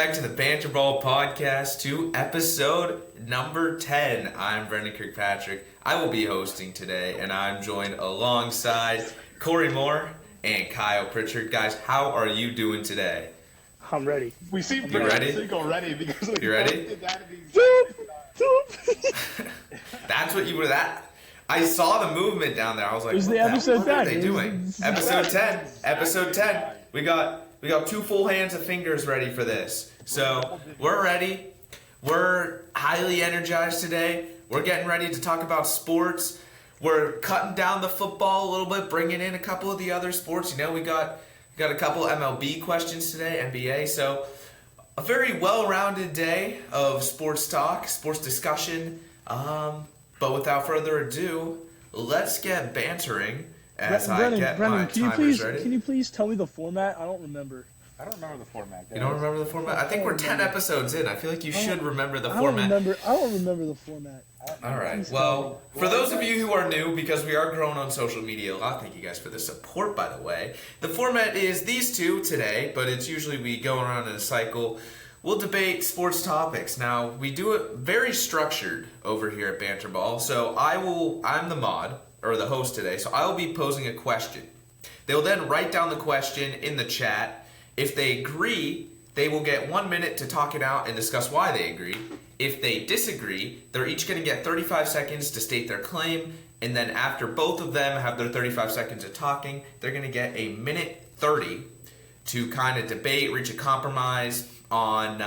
back to the Banter podcast to episode number 10. I'm Brennan Kirkpatrick. I will be hosting today, and I'm joined alongside Korey and Kyle Pritchard. Guys, how are you doing today? I'm ready. We see ready? Single ready because we You ready? did that at the exact same time. That's what you were that. I saw the movement down there. I was like, It was what the episode what are 10. they doing? Episode 10. Episode 10. We got 2 full hands of fingers ready for this. So we're ready. We're highly energized today. We're getting ready to talk about sports. We're cutting down the football a little bit, bringing in a couple of the other sports. You know, we got a couple MLB questions today, NBA. So a very well-rounded day of sports talk, sports discussion. But without further ado, let's get bantering as Brennan, I get my timers ready. Can you please tell me the format? I don't remember. I don't remember the format. You don't remember the format? I think we're 10 episodes in. I feel like you should remember the format. I don't remember the format. All right. Well, for those of you who are new, because we are growing on social media a lot, thank you guys for the support, by the way. The format is these two today, but it's usually we go around in a cycle. We'll debate sports topics. Now, we do it very structured over here at Banter Ball. So I'm the mod, or the host today, so I will be posing a question. They will then write down the question in the chat. If they agree, they will get 1 minute to talk it out and discuss why they agree. If they disagree, they're each going to get 35 seconds to state their claim, and then after both of them have their 35 seconds of talking, they're going to get a minute 30 to kind of debate, reach a compromise on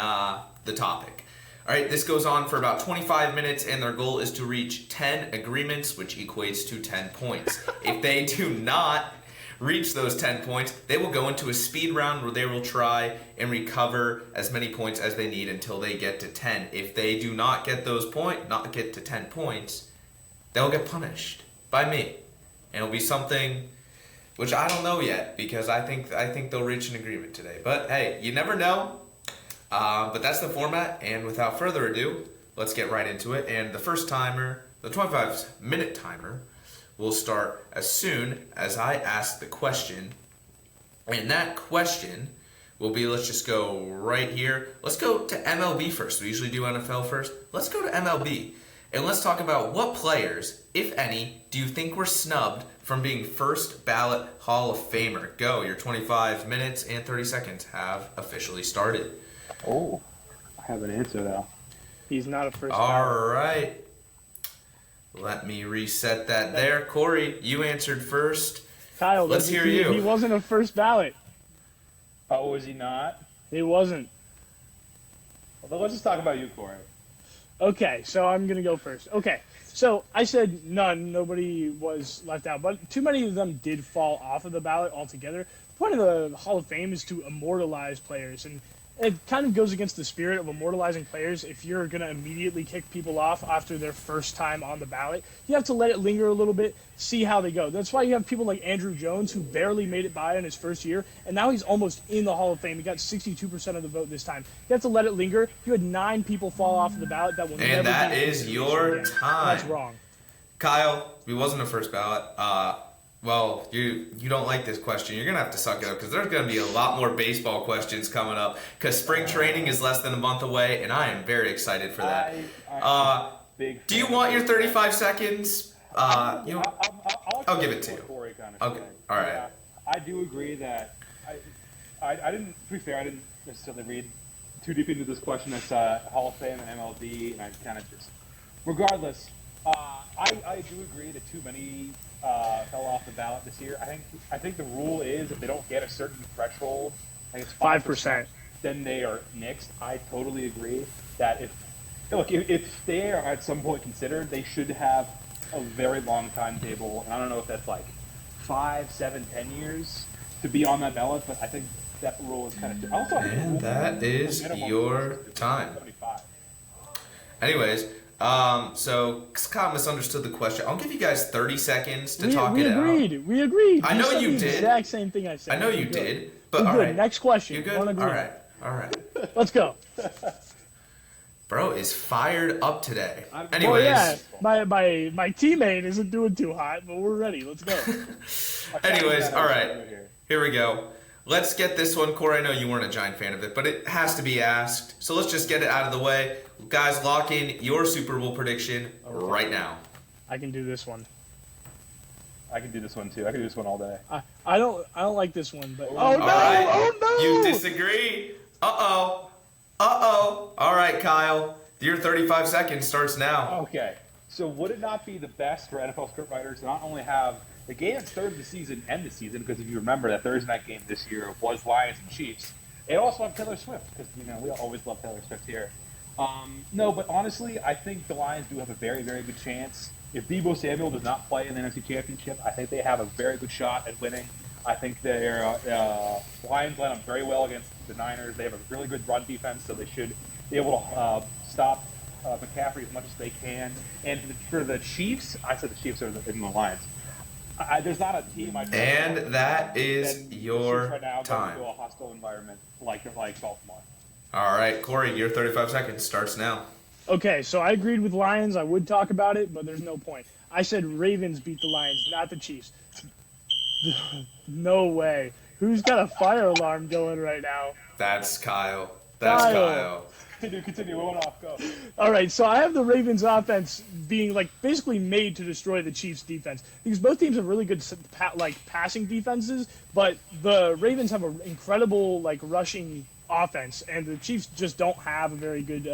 the topic. All right, this goes on for about 25 minutes, and their goal is to reach 10 agreements, which equates to 10 points. If they do not reach those 10 points, they will go into a speed round where they will try and recover as many points as they need until they get to 10. If they do not get not get to 10 points, they'll get punished by me. And it'll be something which I don't know yet, because I think they'll reach an agreement today. But hey, you never know. But that's the format, and without further ado, let's get right into it. And the first timer, the 25-minute timer, will start as soon as I ask the question. And that question will be, let's just go right here. Let's go to MLB first. We usually do NFL first. Let's go to MLB. And let's talk about what players, if any, do you think were snubbed from being first ballot Hall of Famer? Go. Your 25 minutes and 30 seconds have officially started. Oh, I have an answer though. He's not a first. All right. Let me reset that there. Korey, you answered first. Kyle, let's hear you. He wasn't a first ballot. Oh, was he not? He wasn't. Well, let's just talk about you, Korey. Okay, so I'm going to go first. Okay, so I said nobody was left out, but too many of them did fall off of the ballot altogether. The point of the Hall of Fame is to immortalize players, and it kind of goes against the spirit of immortalizing players if you're going to immediately kick people off after their first time on the ballot. You have to let it linger a little bit, see how they go. That's why you have people like Andrew Jones, who barely made it by in his first year, and now he's almost in the Hall of Fame. He got 62% of the vote this time. You have to let it linger. You had 9 people fall off of the ballot that will never be. And that is your time. That's wrong. Kyle, he wasn't a first ballot. Well, you don't like this question. You're going to have to suck it up, because there's going to be a lot more baseball questions coming up, because spring training is less than a month away, and I am very excited for that. Do you want your 35 seconds? I'll give it to you. Okay, all right. Yeah, I do agree that I didn't, to be fair, I didn't necessarily read too deep into this question. It's Hall of Fame and MLB, and I kind of just, regardless, I do agree that too many fell off the ballot this year. I think the rule is if they don't get a certain threshold, I think it's 5%, then they are nixed. I totally agree that if they are at some point considered, they should have a very long timetable, and I don't know if that's like 5, 7, 10 years to be on that ballot, but I think that rule is kind of. And that is your time. 75. Anyways. So Scott misunderstood the question. I'll give you guys 30 seconds to talk it out. We agreed. I know you did. The exact same thing I said. I know you did. But all all right. Next question. You good? All right. Let's go. Bro is fired up today. Anyways. Well, yeah, my teammate isn't doing too hot, but we're ready. Let's go. Anyways, all right. Here we go. let's get this one. Korey, I know you weren't a giant fan of it, but it has to be asked. So let's just get it out of the way. Guys, lock in your Super Bowl prediction right now. I can do this one. I can do this one too. I can do this one all day. I don't like this one, but All right. You disagree. Uh-oh. All right, Kyle. Your 35 seconds starts now. Okay. So would it not be the best for NFL scriptwriters to not only have the game that started the season end the season, because if you remember that Thursday night game this year was Lions and Chiefs, and also have Taylor Swift, because we always love Taylor Swift here. No, but honestly, I think the Lions do have a very, very good chance. If Deebo Samuel does not play in the NFC Championship, I think they have a very good shot at winning. I think their Lions line up very well against the Niners. They have a really good run defense, so they should be able to stop McCaffrey as much as they can. And for the Chiefs, I said the Chiefs are in the Lions. There's not a team. And that is your right now time. Going to a hostile environment like Baltimore. All right, Korey, your 35 seconds starts now. Okay, so I agreed with Lions. I would talk about it, but there's no point. I said Ravens beat the Lions, not the Chiefs. No way. Who's got a fire alarm going right now? That's Kyle. That's Kyle. Continue. We went off. Go. All right, so I have the Ravens offense being basically made to destroy the Chiefs defense, because both teams have really good passing defenses, but the Ravens have an incredible rushing offense, and the Chiefs just don't have a very good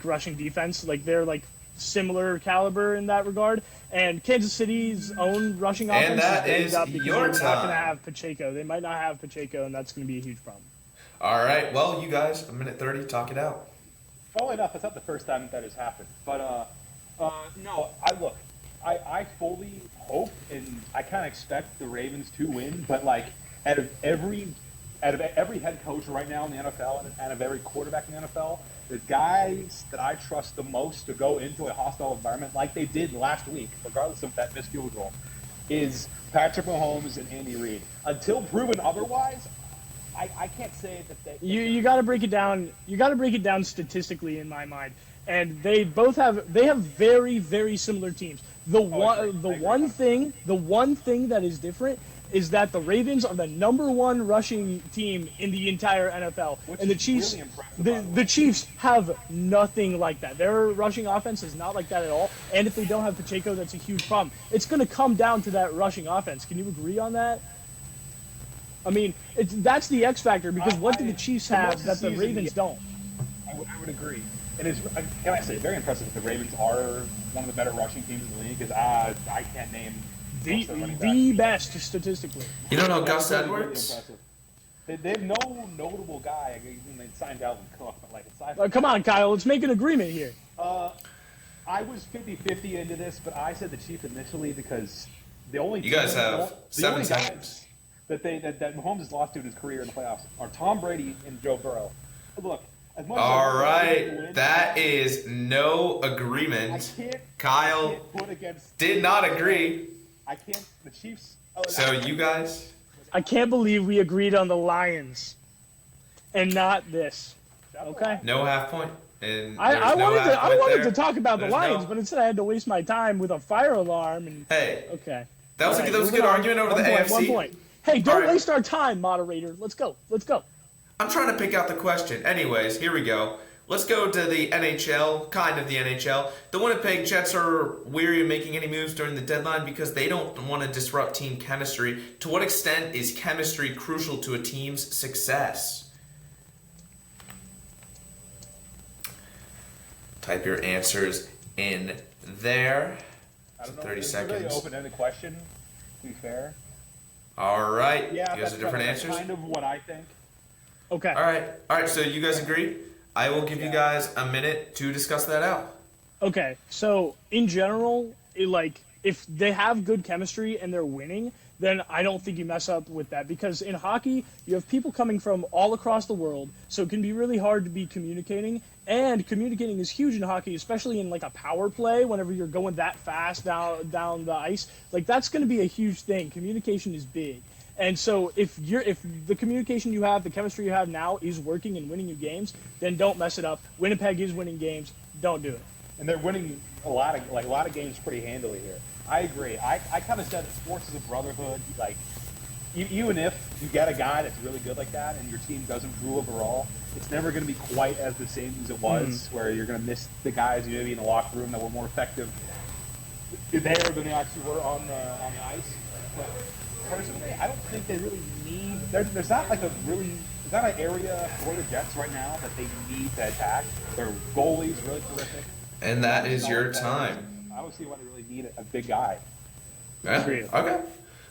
rushing defense. They're similar caliber in that regard. And Kansas City's own rushing offense And that is up because your they're not going to time. have Pacheco. They might not have Pacheco, and that's going to be a huge problem. All right, well, you guys, a minute 30, talk it out. Funnily enough, it's not the first time that has happened. But no, I fully hope and I kind of expect the Ravens to win. But out of every head coach right now in the NFL and out of every quarterback in the NFL, the guys that I trust the most to go into a hostile environment like they did last week, regardless of that missed field goal, is Patrick Mahomes and Andy Reid. Until proven otherwise, I can't say that they. You got to break it down. You got to break it down statistically, in my mind. And they have very, very similar teams. The one thing that is different is that the Ravens are the #1 rushing team in the entire NFL, and the Chiefs, really the Chiefs have nothing like that. Their rushing offense is not like that at all. And if they don't have Pacheco, that's a huge problem. It's going to come down to that rushing offense. Can you agree on that? I mean, that's the X factor, because what do the Chiefs have that the Ravens don't? I would agree. It is, can I say, very impressive that the Ravens are one of the better rushing teams in the league, because I can't name the best statistically. You don't know Gus Really Edwards? impressive. They have no notable guy. I mean, they signed Dalvin Cook, but aside Come on, Kyle, let's make an agreement here. I was 50-50 into this, but I said the Chiefs initially because the only You guys have the 7 only seconds. guys that Mahomes has lost to in his career in the playoffs are Tom Brady and Joe Burrow. Look, as much All as right, that is no agreement. Kyle did not agree. I can't. The Chiefs. So you guys, I can't believe we agreed on the Lions and not this. Okay. no half point. And I wanted to talk about There's the Lions, no- but instead I had to waste my time with a fire alarm. And Hey, okay. that was All right, a good moving on. argument over the 1 AFC. point. Hey, don't All right. waste our time, moderator. Let's go. I'm trying to pick out the question. Anyways, here we go. Let's go to the NHL, kind of the NHL. The Winnipeg Jets are weary of making any moves during the deadline because they don't want to disrupt team chemistry. To what extent is chemistry crucial to a team's success? Type your answers in there. I don't know. 30 It's a really seconds. open-ended question. To be fair. All right. Yeah, You guys have different that's answers? kind of what I think. Okay. All right. So you guys agree? I will give you guys a minute to discuss that out. Okay. So in general, if they have good chemistry and they're winning, then I don't think you mess up with that, because in hockey you have people coming from all across the world, so it can be really hard to be communicating. And communicating is huge in hockey, especially in a power play. Whenever you're going that fast down the ice, that's going to be a huge thing. Communication is big. And so if the communication you have, the chemistry you have now is working and winning you games, then don't mess it up. Winnipeg is winning games. Don't do it. And they're winning a lot of games pretty handily here. I agree. I kind of said it forces a brotherhood. even if you get a guy that's really good like that and your team does improve overall, it's never going to be quite as the same as it was, where you're going to miss the guys you maybe in the locker room that were more effective there than they actually were on the ice. But personally, I don't think they really need. There's not like a really. There's not an area for the Jets right now that they need to attack. Their goalie's really terrific. And that is your time. I don't see why they really need a big guy. Yeah. Okay.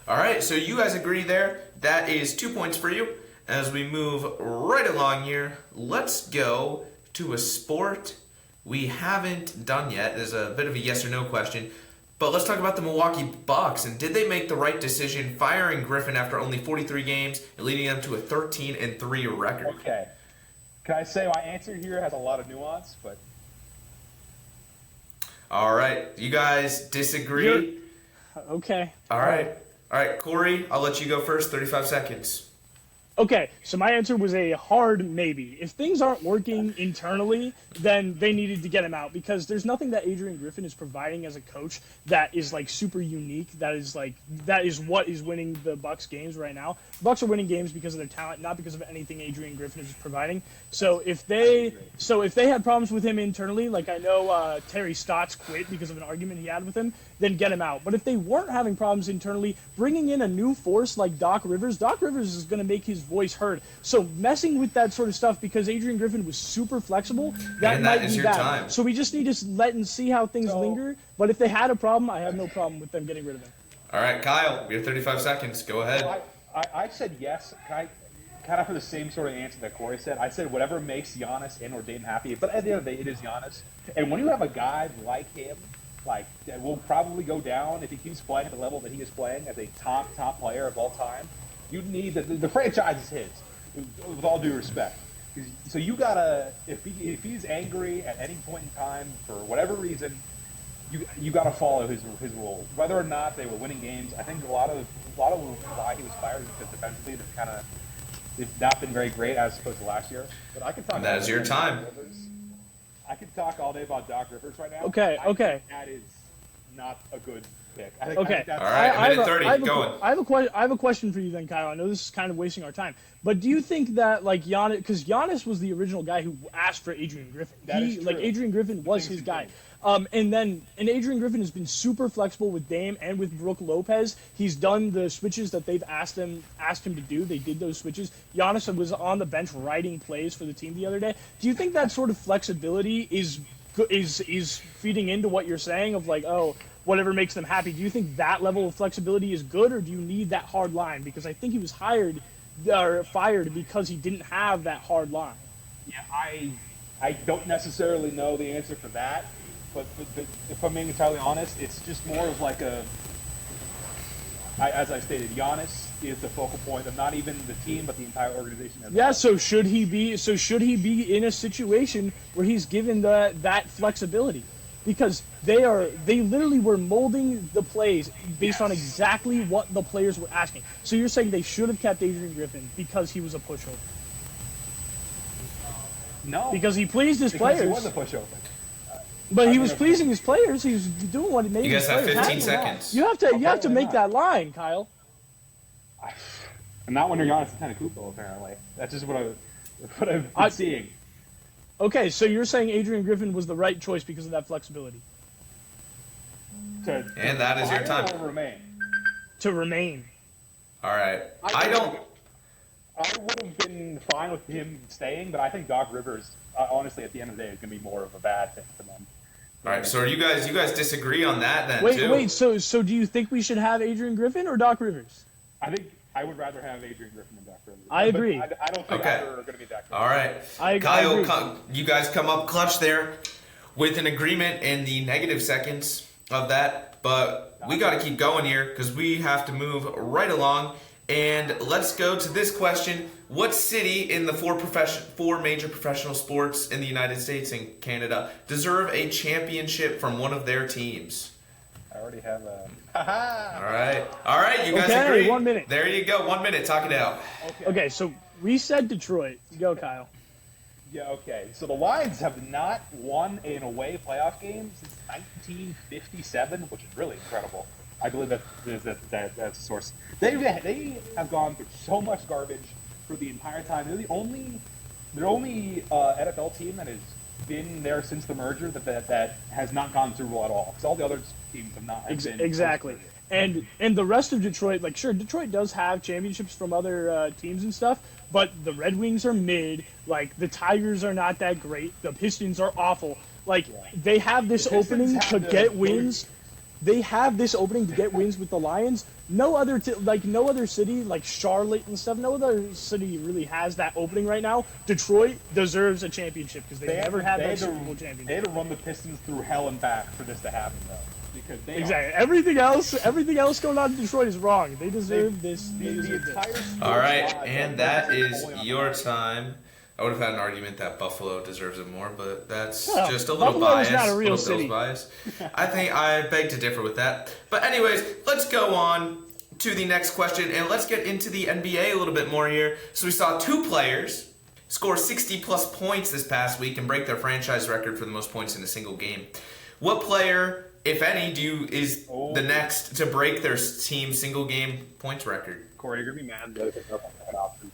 All right. So you guys agree there. That is 2 points for you. As we move right along here, let's go to a sport we haven't done yet. There's a bit of a yes or no question. But let's talk about the Milwaukee Bucks. And did they make the right decision firing Griffin after only 43 games and leading them to a 13-3 record? Okay. Can I say my answer here has a lot of nuance, but... All right. You guys disagree? Okay. All right. All right, Korey, I'll let you go first. 35 seconds. Okay, so my answer was a hard maybe. If things aren't working internally, then they needed to get him out, because there's nothing that Adrian Griffin is providing as a coach that is like super unique. That is what is winning the Bucks games right now. The Bucks are winning games because of their talent, not because of anything Adrian Griffin is providing. So if they had problems with him internally, like I know Terry Stotts quit because of an argument he had with him, then get him out. But if they weren't having problems internally, bringing in a new force like Doc Rivers is going to make his voice heard. So messing with that sort of stuff, because Adrian Griffin was super flexible, that might be bad. Time. So we just need to let and see how things linger. But if they had a problem, I have no problem with them getting rid of him. All right, Kyle, we have 35 seconds. Go ahead. I said yes. Kind of for the same sort of answer that Korey said. I said whatever makes Giannis and or Dame happy. But at the end of the day, it is Giannis. And when you have a guy like him, like that will probably go down if he keeps playing at the level that he is playing as a top player of all time, you need the franchise is his, with all due respect. So you gotta, if he's angry at any point in time for whatever reason, you gotta follow his rules, whether or not they were winning games. I think a lot of why he was fired is because defensively they've not been very great as opposed to last year. But I can talk. That is your time. I could talk all day about Doc Rivers right now. Okay. I think that is not a good pick. I think Okay. I think that's, All right, a minute 30, going. I have a question for you then, Kyle. I know this is kind of wasting our time, but do you think that like Giannis, because Giannis was the original guy who asked for Adrian Griffin. That is true. Like Adrian Griffin was his guy. And Adrian Griffin has been super flexible with Dame and with Brook Lopez. He's done the switches that they've asked him to do. They did those switches. Giannis was on the bench writing plays for the team the other day. Do you think that sort of flexibility is feeding into what you're saying of like, oh, whatever makes them happy? Do you think that level of flexibility is good, or do you need that hard line? Because I think he was fired because he didn't have that hard line. Yeah, I don't necessarily know the answer for that, but if I'm being entirely honest, it's just more of like as I stated, Giannis is the focal point of not even the team, but the entire organization. Yeah, so should he be in a situation where he's given that flexibility? Because they literally were molding the plays based on exactly what the players were asking. So you're saying they should have kept Adrian Griffin because he was a pushover? No, because he pleased his because players. He was a pushover. But he was pleasing his players. He was doing what he made. You guys have 15 happy. seconds. You have to make that line, Kyle. And not when you're Giannis Antetokounmpo, apparently. That's just what I've been seeing. Okay, so you're saying Adrian Griffin was the right choice because of that flexibility. And that is your time. To remain. All right. I would have been fine with him staying, but I think Doc Rivers, honestly, at the end of the day, is going to be more of a bad thing for them. All right. So are you guys disagree on that then too? Wait. So do you think we should have Adrian Griffin or Doc Rivers? I think I would rather have Adrian Griffin than Doc Rivers. I agree. I don't think either are going to be Doc Rivers. All right. Kyle, you guys come up clutch there with an agreement in the negative seconds of that, but we got to keep going here because we have to move right along. And let's go to this question. What city in the four major professional sports in the United States and Canada deserve a championship from one of their teams? I already have a... All right, you guys agree? 1 minute. There you go, 1 minute, talk it out. Okay, so we said Detroit. Go, Kyle. Yeah, okay. So the Lions have not won an away playoff game since 1957, which is really incredible. I believe that's the source. They have gone through so much garbage for the entire time. They're the only NFL team that has been there since the merger that has not gone through at all. Because all the other teams have not. Exactly. And the rest of Detroit, like, sure, Detroit does have championships from other teams and stuff, but the Red Wings are mid. Like, the Tigers are not that great. The Pistons are awful. Like, they have this opening to get wins. They have this opening to get wins with the Lions. No other city, like Charlotte and stuff, no other city really has that opening right now. Detroit deserves a championship because they never had that Super Bowl championship. They had to run the Pistons through hell and back for this to happen, though. Because exactly. Everything else going on in Detroit is wrong. They deserve this. All right, and that is your time. I would have had an argument that Buffalo deserves it more, but that's just a little Buffalo bias. Is not a real city. Bias. I think I beg to differ with that. But anyways, let's go on to the next question, and let's get into the NBA a little bit more here. So we saw two players score 60-plus points this past week and break their franchise record for the most points in a single game. What player, if any, is the next to break their team's single-game points record? Korey, you're going to be mad that I picked up on that option.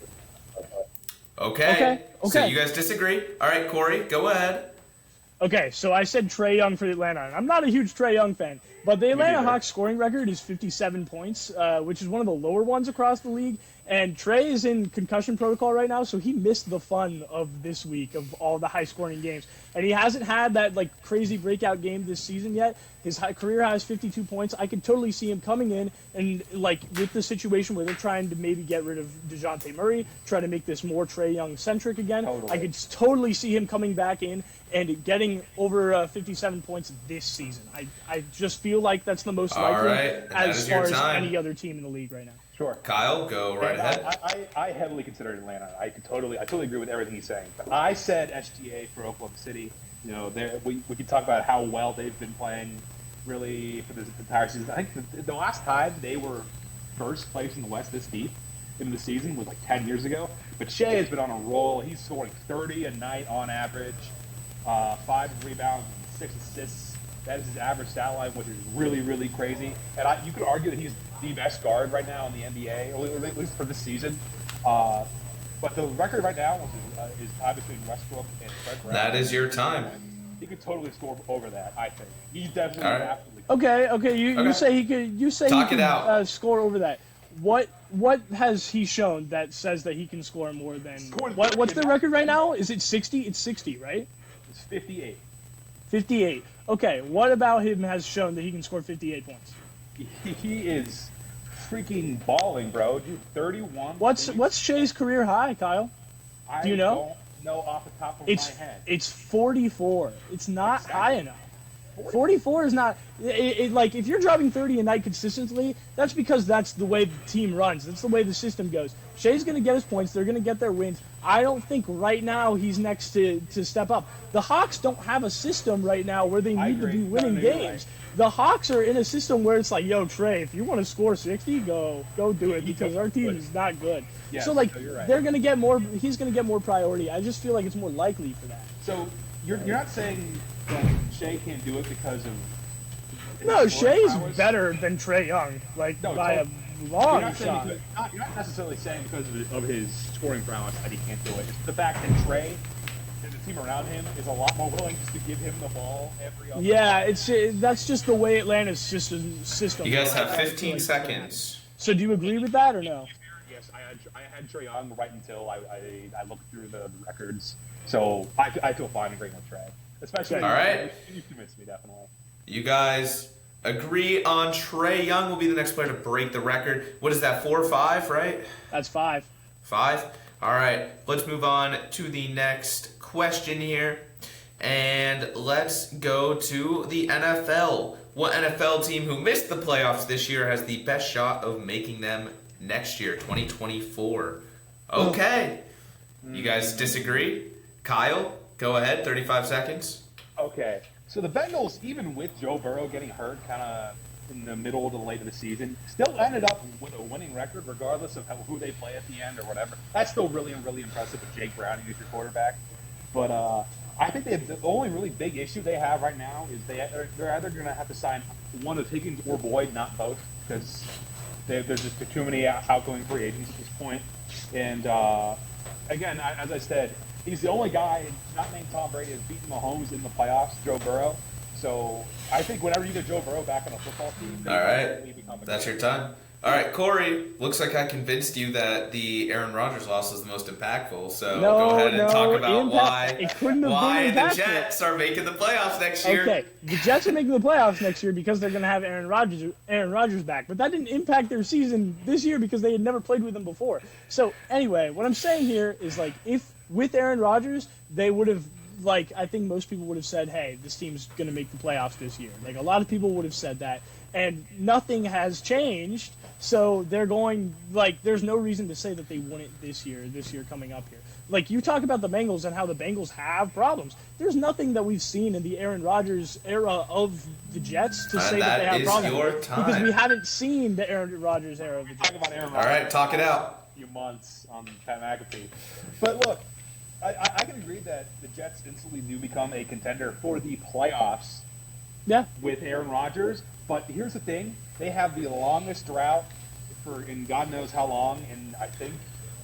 Okay. So you guys disagree? All right, Korey, go ahead. Okay, so I said Trae Young for Atlanta. And I'm not a huge Trae Young fan, but the Atlanta Hawks scoring record is 57 points, which is one of the lower ones across the league. And Trae is in concussion protocol right now, so he missed the fun of this week of all the high-scoring games. And he hasn't had that crazy breakout game this season yet. His career high is 52 points. I could totally see him coming in and with the situation where they're trying to maybe get rid of DeJounte Murray, try to make this more Trae Young-centric again. Totally. I could totally see him coming back in and getting over 57 points this season. I just feel like that's the most likely as far as any other team in the league right now. Sure. Kyle, go right ahead. I heavily considered Atlanta. I totally agree with everything he's saying. But I said SGA for Oklahoma City. You know, we could talk about how well they've been playing really for this entire season. I think the last time they were first place in the West this deep in the season was 10 years ago. But Shea has been on a roll. He's scoring 30 a night on average, 5 rebounds, 6 assists. That is his average stat line, which is really, really crazy. And you could argue that he's the best guard right now in the NBA, or at least for this season. But the record right now is tie between Westbrook and Fred Brown. That is your time. He could totally score over that, I think. He's definitely absolutely. Okay. You say he could. You say Talk he could score over that. What has he shown that says that he can score more than? What's the record right now? Is it 60? It's 60, right? It's 58. 58. Okay. What about him has shown that he can score 58 points? He is freaking balling, bro. Dude, 31. What's Shea's career high, Kyle? Do you know? I don't know off the top of my head. It's 44. It's not high enough. 44 is not if you're dropping 30 a night consistently, that's because that's the way the team runs. That's the way the system goes. Shea's going to get his points. They're going to get their wins. I don't think right now he's next to step up. The Hawks don't have a system right now where they need to be winning games. Right. The Hawks are in a system where it's yo, Trae, if you want to score 60, go do it because our team is not good. Yes, so they're going to get more. He's going to get more priority. I just feel like it's more likely for that. So you're not saying that Shea can't do it because of. No, Shea's better than Trae Young, by a long shot. You're not necessarily saying because of his scoring prowess that he can't do it. It's the fact that Trae and the team around him is a lot more willing just to give him the ball every other time. That's just the way Atlanta's system. You guys have 15 seconds. So do you agree with that or no? Yes, I had Trae Young right until I looked through the records. So I feel fine agreeing with Trae. Especially, all right. You convinced me, definitely. You guys agree on Trae Young will be the next player to break the record. What is that, 4 or 5, right? That's 5. 5? All right. Let's move on to the next question here. And let's go to the NFL. What NFL team who missed the playoffs this year has the best shot of making them next year, 2024? Okay. You guys disagree? Kyle, go ahead, 35 seconds. Okay. So the Bengals, even with Joe Burrow getting hurt kind of in the middle to late of the season, still ended up with a winning record regardless of who they play at the end or whatever. That's still really, really impressive with Jake Browning as your quarterback. But I think the only really big issue they have right now is they're either going to have to sign one of Higgins or Boyd, not both, because there's just too many outgoing free agents at this point. And again, as I said, he's the only guy not named Tom Brady has beaten Mahomes in the playoffs, Joe Burrow. So I think whenever you get Joe Burrow back on a football team, all right, that's your time. All right, Korey, looks like I convinced you that the Aaron Rodgers loss was the most impactful. So go ahead and talk about why the Jets are making the playoffs next year. Okay, the Jets are making the playoffs next year because they're going to have Aaron Rodgers back. But that didn't impact their season this year because they had never played with him before. So anyway, what I'm saying here is like if with Aaron Rodgers, they would have I think most people would have said, hey, this team's going to make the playoffs this year. Like a lot of people would have said that. And nothing has changed. So they're going, there's no reason to say that they wouldn't this year coming up here. Like, you talk about the Bengals and how the Bengals have problems. There's nothing that we've seen in the Aaron Rodgers era of the Jets to say that they have problems. Your time. Because we haven't seen the Aaron Rodgers era of the Jets. Talk about Aaron Rodgers. All right, talk it out. A few months on Pat McAfee. But look, I can agree that the Jets instantly do become a contender for the playoffs with Aaron Rodgers. But here's the thing. They have the longest drought in God knows how long, I think,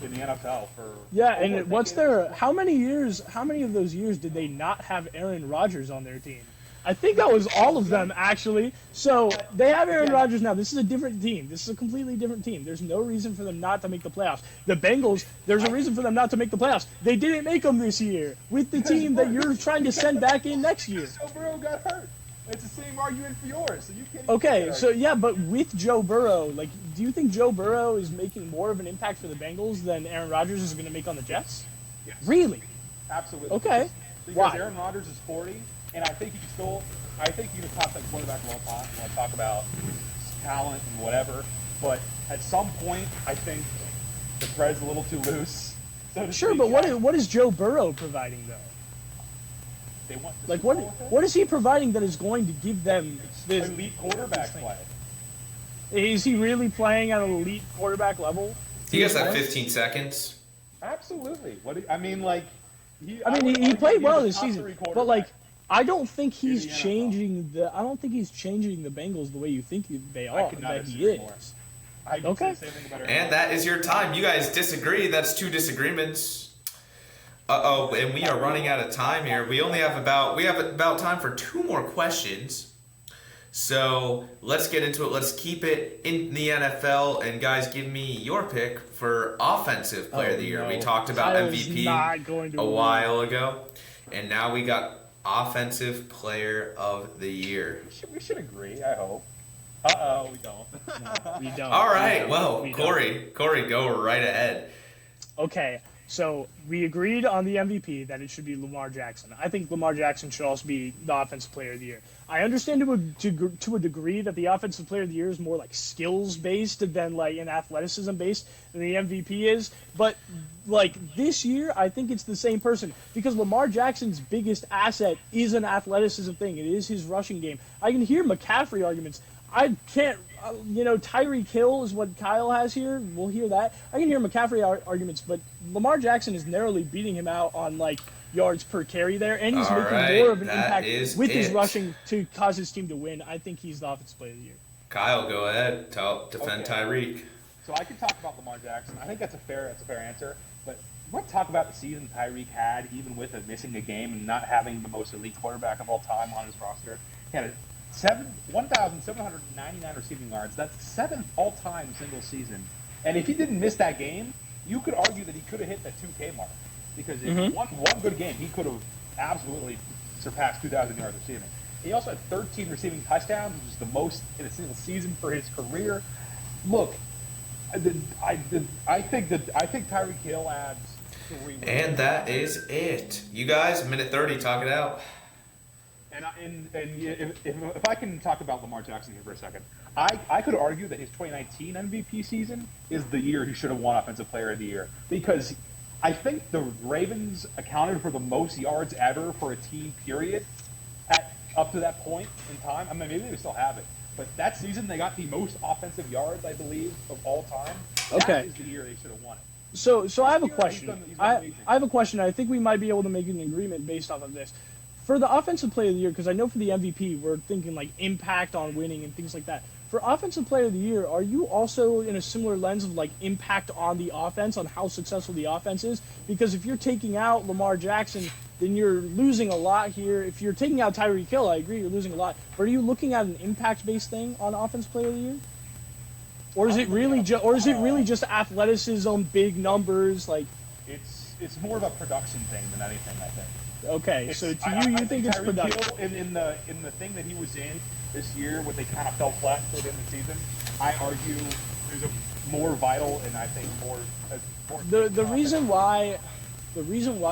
in the NFL for and how many of those years did they not have Aaron Rodgers on their team? I think that was all of them, actually. So they have Aaron Rodgers now. This is a different team. This is a completely different team. There's no reason for them not to make the playoffs. The Bengals, there's a reason for them not to make the playoffs. They didn't make them this year with the team that you're trying to send back in next year. Joe Burrow got hurt. It's the same argument for yours. So you can't but with Joe Burrow, do you think Joe Burrow is making more of an impact for the Bengals than Aaron Rodgers is going to make on the Jets? Yes. Really? Absolutely. Okay. Because why? Aaron Rodgers is 40, and I think you can top that quarterback of all time. You want to talk about talent and whatever, but at some point, I think the thread's a little too loose. Sure, but what is Joe Burrow providing though? They want what is he providing that is going to give them this elite quarterback play? Is he really playing at an elite quarterback level? He gets that 15 seconds. Absolutely. He played well this season, but I don't think he's changing the Bengals the way you think they are. That he is. Okay. And that is your time. You guys disagree. That's two disagreements. And we are running out of time here. We have about time for two more questions. So let's get into it. Let's keep it in the NFL. And guys, give me your pick for Offensive Player of the Year. We talked about MVP a while ago. And now we got Offensive Player of the Year. We should agree, I hope. We don't. No, we don't. All right. Korey, go right ahead. Okay. So we agreed on the MVP that it should be Lamar Jackson. I think Lamar Jackson should also be the Offensive Player of the Year. I understand to a degree that the Offensive Player of the Year is more skills-based than an athleticism-based than the MVP is. But this year, I think it's the same person because Lamar Jackson's biggest asset is an athleticism thing. It is his rushing game. I can hear McCaffrey arguments. I can't, Tyreek Hill is what Kyle has here. We'll hear that. I can hear McCaffrey arguments, but Lamar Jackson is narrowly beating him out on yards per carry there, and he's making more of an impact with his rushing to cause his team to win. I think he's the Offensive Player of the Year. Kyle, go ahead. Defend Tyreek. So I can talk about Lamar Jackson. I think that's a fair answer. But I want to talk about the season Tyreek had, even with missing a game and not having the most elite quarterback of all time on his roster. He had 1,799 receiving yards. That's the seventh all-time single season. And if he didn't miss that game, you could argue that he could have hit that 2K mark. Because in one good game, he could have absolutely surpassed 2,000 yards receiving. He also had 13 receiving touchdowns, which is the most in a single season for his career. Look, I think Tyreek Hill adds 3 wins. And that is it. You guys, minute 30, talk it out. And if I can talk about Lamar Jackson here for a second, I could argue that his 2019 MVP season is the year he should have won Offensive Player of the Year because I think the Ravens accounted for the most yards ever for a team, period, up to that point in time. I mean, maybe they still have it. But that season, they got the most offensive yards, I believe, of all time. Okay. That is the year they should have won it. So I have a question. He's done amazing. I have a question. I think we might be able to make an agreement based off of this. For the offensive player of the year, because I know for the MVP we're thinking like impact on winning and things like that. For offensive player of the year, are you also in a similar lens of like impact on the offense, on how successful the offense is? Because if you're taking out Lamar Jackson, then you're losing a lot here. If you're taking out Tyreek Hill, I agree, you're losing a lot. But are you looking at an impact-based thing on offensive player of the year? Or is it really just athleticism, big numbers, like? It's more of a production thing than anything, I think. Okay, so to you think it's Tyreek production? Hill, in the thing that he was in this year, where they kind of fell flat toward the end of the season, I argue there's a more vital and I think more important. The reason why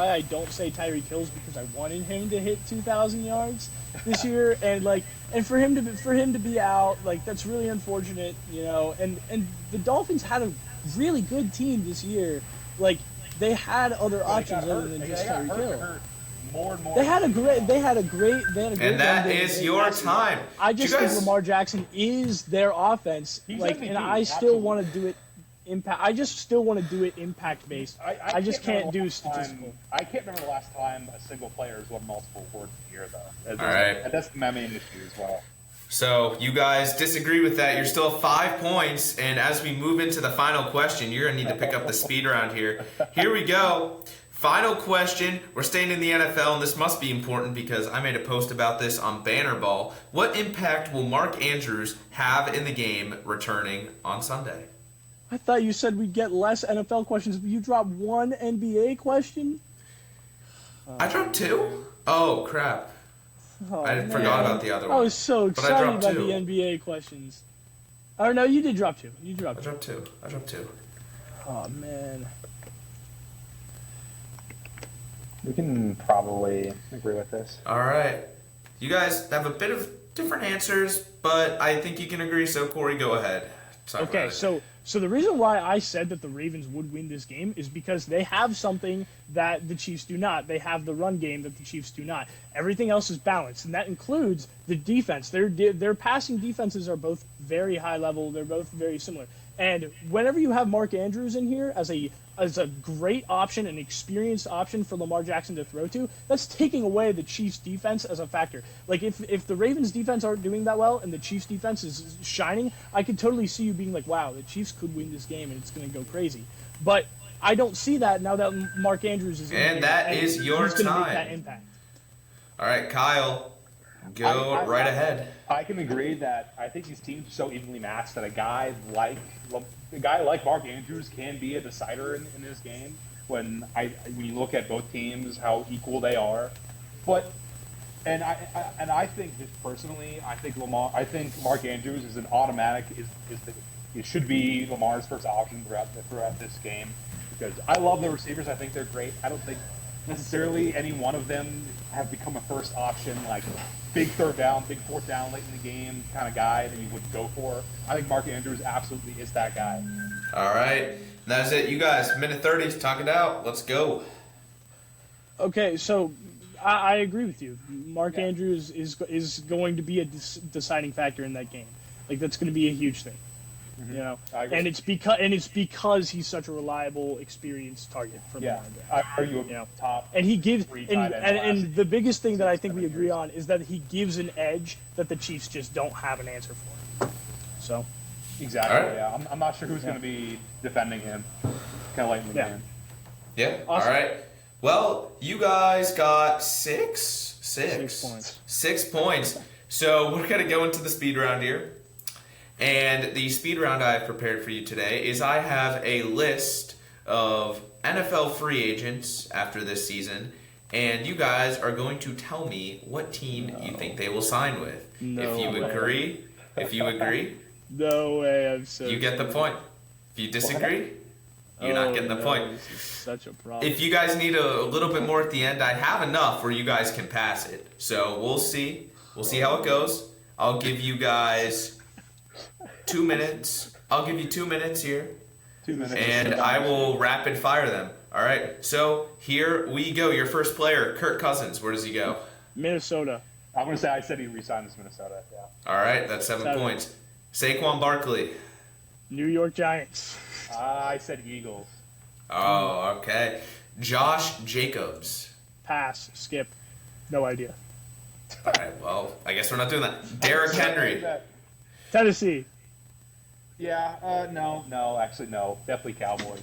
I don't say Tyreek Hill is because I wanted him to hit 2,000 yards this year, and for him to be out, like, that's really unfortunate, you know. And the Dolphins had a really good team this year. Like, they had other options other than just Tyreek Hill. More and more. They had a great. And that is your time. I just think Lamar Jackson is their offense. And I still want to do it impact. I just still want to do it impact based. I just can't do statistical. I can't remember the last time a single player has won multiple awards in a year, though. All right. And that's my main issue as well. So you guys disagree with that. You're still 5 points, and as we move into the final question, you're gonna need to pick up the speed around here. Here we go. Final question. We're staying in the NFL, and this must be important because I made a post about this on Banter Ball. What impact will Mark Andrews have in the game returning on Sunday? I thought you said we'd get less NFL questions. You dropped one NBA question? I dropped 2? Oh, crap. Oh, I forgot about the other one. I was so But I excited dropped about 2. the NBA questions. Oh, no, you did drop 2. You I dropped 2. dropped two. Oh, man. We can probably agree with this. All right. You guys have a bit of different answers, but I think you can agree. So, Korey, go ahead. Sorry Okay, so the reason why I said that the Ravens would win this game is because they have something that the Chiefs do not. They have the run game that the Chiefs do not. Everything else is balanced, and that includes the defense. Their passing defenses are both very high level. They're both very similar. And whenever you have Mark Andrews in here as a great option, an experienced option for Lamar Jackson to throw to, that's taking away the Chiefs' defense as a factor. Like, if the Ravens' defense aren't doing that well and the Chiefs' defense is shining, I could totally see you being like, wow, the Chiefs could win this game and it's going to go crazy. But I don't see that now that Mark Andrews is in And here, that is your he's gonna time. make that impact. All right, Kyle, go right ahead. I can agree that I think these teams are so evenly matched that a guy like Mark Andrews can be a decider in this game. When you look at both teams, how equal they are, I think just personally, I think Mark Andrews is an automatic. It should be Lamar's first option throughout this game because I love the receivers. I think they're great. I don't think necessarily any one of them have become a first option, like big third down, big fourth down late in the game kind of guy that you would go for. I think Mark Andrews absolutely is that guy. All right. That's it. You guys, minute 30, talk it out. Let's go. Okay, so I agree with you. Mark Andrews is going to be a deciding factor in that game. Like, that's going to be a huge thing. You know, and it's because he's such a reliable, experienced target for Lamar. Are you top? And he gives, three and the biggest thing that I think we agree on is that he gives an edge that the Chiefs just don't have an answer for. So, exactly. All right. Yeah, I'm not sure who's going to be defending him. Kind of late in the game. Yeah. Awesome. All right. Well, you guys got 6 points. 6 points. So we're gonna go into the speed round here. And the speed round I have prepared for you today is I have a list of NFL free agents after this season, and you guys are going to tell me what team you think they will sign with. If you agree, no way. I'm so. you get the point. If you disagree, you're not getting the point. This is such a problem. If you guys need a little bit more at the end, I have enough where you guys can pass it. So we'll see. We'll see how it goes. I'll give you guys 2 minutes. I'll give you 2 minutes here. 2 minutes. And I will rapid fire them. All right. So here we go. Your first player, Kirk Cousins. Where does he go? Minnesota. I'm going to say I said he re-signed with Minnesota. Yeah. All right. That's 7 points. Saquon Barkley. New York Giants. I said Eagles. Oh, okay. Josh Jacobs. Pass. Skip. No idea. All right, well, I guess we're not doing that. Derrick Henry. Tennessee. Yeah, no, actually no. Definitely Cowboys.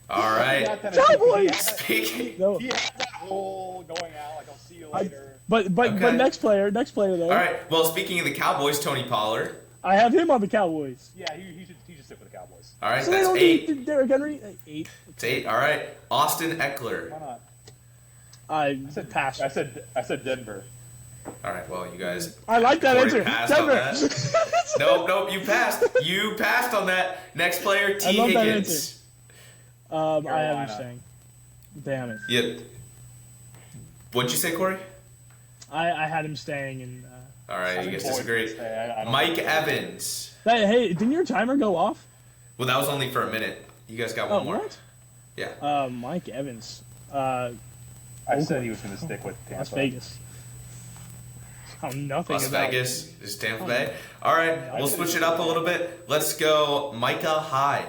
All right. Cowboys! Speaking. No. He had that whole going out, like, I'll see you later. But Okay. next player though. All right. Well, speaking of the Cowboys, Tony Pollard. I have him on the Cowboys. Yeah, he should stick with the Cowboys. All right, So they that's don't 8. need Derrick Henry. 8. It's 8. All right. Austin Eckler. Why not? I pass. I said Denver. All right. Well, you guys. I like that Korey answer. passed on Denver. that. Nope. You passed. You passed on that. Next player, T. I love that Higgins. I have him Carolina. staying. Damn it. Yep. What'd you say, Corey? I had him staying, and All right, you guys disagree. I don't Mike think- Evans. hey, didn't your timer go off? Well, that was only for a minute. You guys got one more. What? Yeah. Mike Evans. I said he was going to stick with Tampa. Las Vegas. Oh, nothing Las about Vegas is Tampa Bay. All right, we'll switch it up a little bit. Let's go Micah Hyde.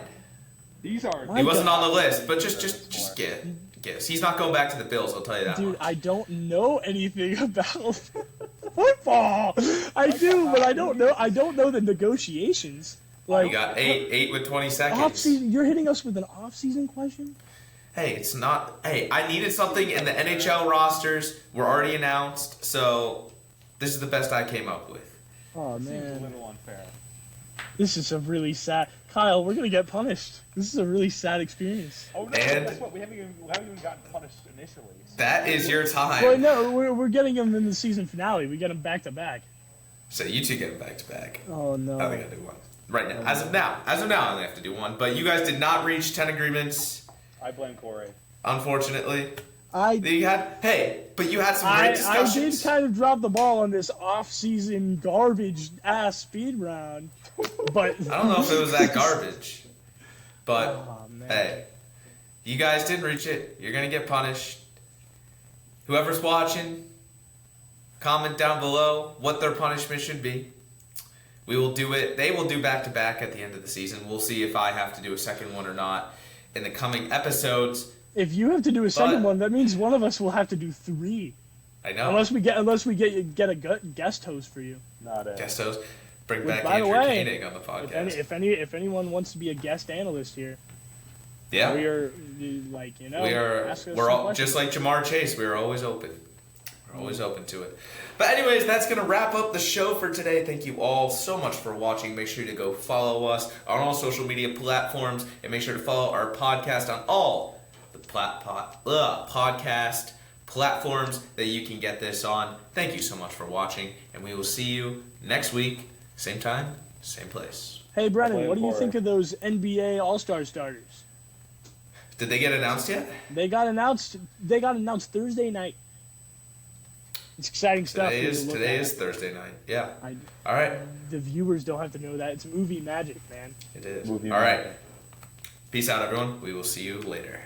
These are. He wasn't on the list, but just guess. He's not going back to the Bills. I'll tell you that. Dude, much. I don't know anything about football. I do, but I don't know. I don't know the negotiations. Like You got 8 with 20 seconds. off-season. You're hitting us with an off-season question. Hey, it's not. Hey, I needed something in the NHL rosters. Were already announced, so this is the best I came up with. Oh Seems a man, little unfair. this is a really sad. Kyle, we're gonna get punished. This is a really sad experience. Oh no! And- Guess what? We haven't even gotten punished initially. So. That is your time. Well, no, we're getting them in the season finale. We get them back to back. So you two get them back to back. Oh no. I think I do one right now. As of now, I only have to do one. But you guys did not reach 10 agreements, I blame Korey. unfortunately. I But you had some great I discussions. did kind of drop the ball on this off-season garbage ass speed round, but I don't know if it was that garbage, but Oh, man. hey, you guys didn't reach it. You're gonna get punished. Whoever's watching, comment down below what their punishment should be. We will do it. They will do back to back at the end of the season. We'll see if I have to do a second one or not in the coming episodes. if you have to do a second But- one, that means one of us will have to do 3, I know. unless we get a guest host for you. Not it. Guest host, bring Which, back by the Andrew way, Koenig on the podcast. If anyone wants to be a guest analyst here, yeah, we are ask us we're some all questions. just like Jamar Chase. We are always open. We're always open to it. But anyways, that's gonna wrap up the show for today. Thank you all so much for watching. Make sure to go follow us on all social media platforms, and make sure to follow our podcast on all the podcast platforms that you can get this on. Thank you so much for watching, and we will see you next week, same time, same place. Hey Brennan, blame what do you Korey. think of those NBA All-Star starters? Did they get announced yet? They got announced Thursday night. It's exciting stuff. Today for you is to look today at. is Thursday night. Yeah. I- All right. The viewers don't have to know that. It's movie magic, man. It is. Movie All right. magic. Peace out, everyone. We will see you later.